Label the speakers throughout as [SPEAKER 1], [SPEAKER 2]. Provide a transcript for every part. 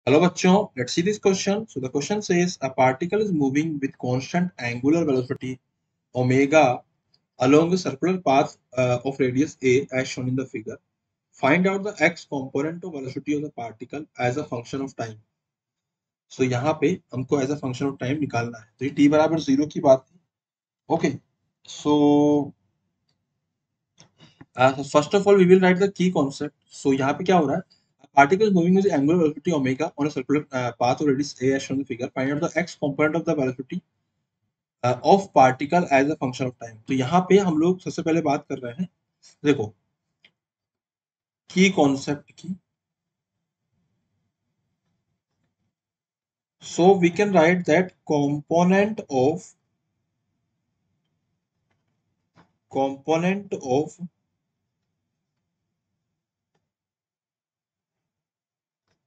[SPEAKER 1] Hello बच्चों, let's see this question. So the question says a particle is moving with constant angular velocity omega along a circular path of radius a as shown in the figure. Find out the x component of velocity of the particle as a function of time. So यहाँ पे हमको as a function of time निकालना है. तो ये t बराबर 0 की बात थी. Okay. So first of all we will write the key concept. So यहाँ पे क्या हो रहा है? Particle moving with angular velocity omega on a circular path of radius a as shown in the figure. Find out the x component of the velocity of particle as a function of time. तो यहाँ पे हम लोग सबसे पहले बात कर रहे हैं, देखो की कॉन्सेप्ट की. So we can write that component of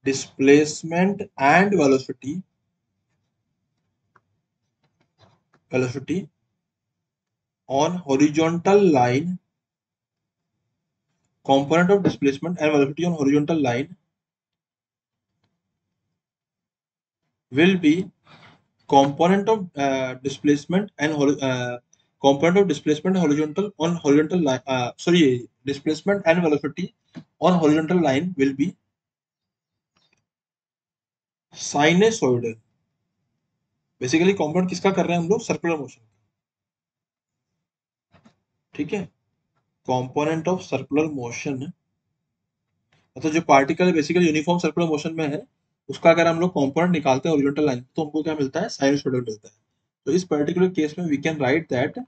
[SPEAKER 1] displacement and velocity on horizontal line, component of displacement and velocity on horizontal line will be component of displacement and component of displacement horizontal on horizontal line, displacement and velocity on horizontal line will be sinusoidal. Basically component किसका कर रहे हैं हम लोग? Circular motion. ठीक है, component of circular motion, मतलब जो पार्टिकल है बेसिकली यूनिफॉर्म सर्कुलर मोशन में है, उसका अगर हम लोग कंपोनेंट निकालते हैं हॉरिजॉन्टल लाइन तो हमको क्या मिलता है? साइनसोइडल मिलता है. तो इस पर्टिकुलर केस में वी कैन राइट दैट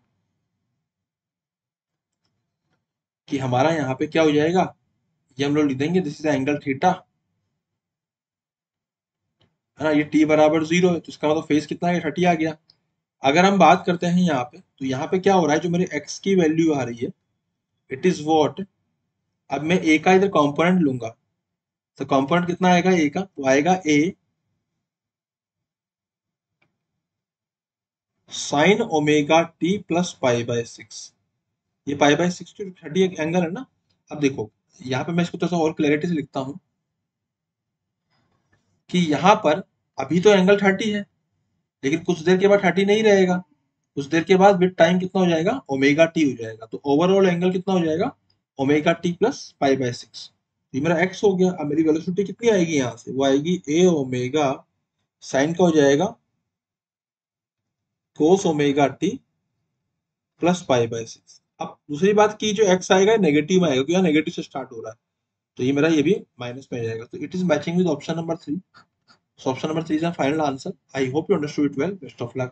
[SPEAKER 1] कि हमारा यहाँ पे क्या हो जाएगा, ये हम लोग लिख देंगे दिस इज एंगल थीटा, है ना. ये t बराबर 0 है तो इसका मतलब फेस कितना है? 30 आ गया. अगर हम बात करते हैं यहाँ पे, तो यहाँ पे क्या हो रहा है, जो मेरे x की वैल्यू आ रही है, इट इज व्हाट, अब मैं a का इधर कंपोनेंट लूंगा तो कंपोनेंट कितना आएगा a का? तो आएगा a sine omega t plus pi by 6. ये पाई बाय 6 तो 30 एक एंगल है ना. अब देखो यहाँ पे मैं इसको थोड़ा सा और क्लैरिटी से लिखता हूँ कि यहाँ पर अभी तो एंगल 30 है, लेकिन कुछ देर के बाद 30 नहीं रहेगा. कुछ देर के बाद विद टाइम कितना हो जाएगा? ओमेगा टी हो जाएगा. तो ओवरऑल एंगल कितना हो जाएगा? Omega T plus pi by 6. ये मेरा एक्स हो गया. अब मेरी वेलोसिटी कितनी आएगी यहाँ से? वो आएगी ए ओमेगा साइन का हो जाएगा कोस omega T plus pi by 6. अब दूसरी बात की जो एक्स आएगा नेगेटिव आएगा क्योंकि यहाँ नेगेटिव से स्टार्ट हो रहा है, तो ये मेरा ये भी माइनस में आ जाएगा. तो it is matching with option number 3. So option number 3 is our final answer. I hope you understood it well. Best of luck.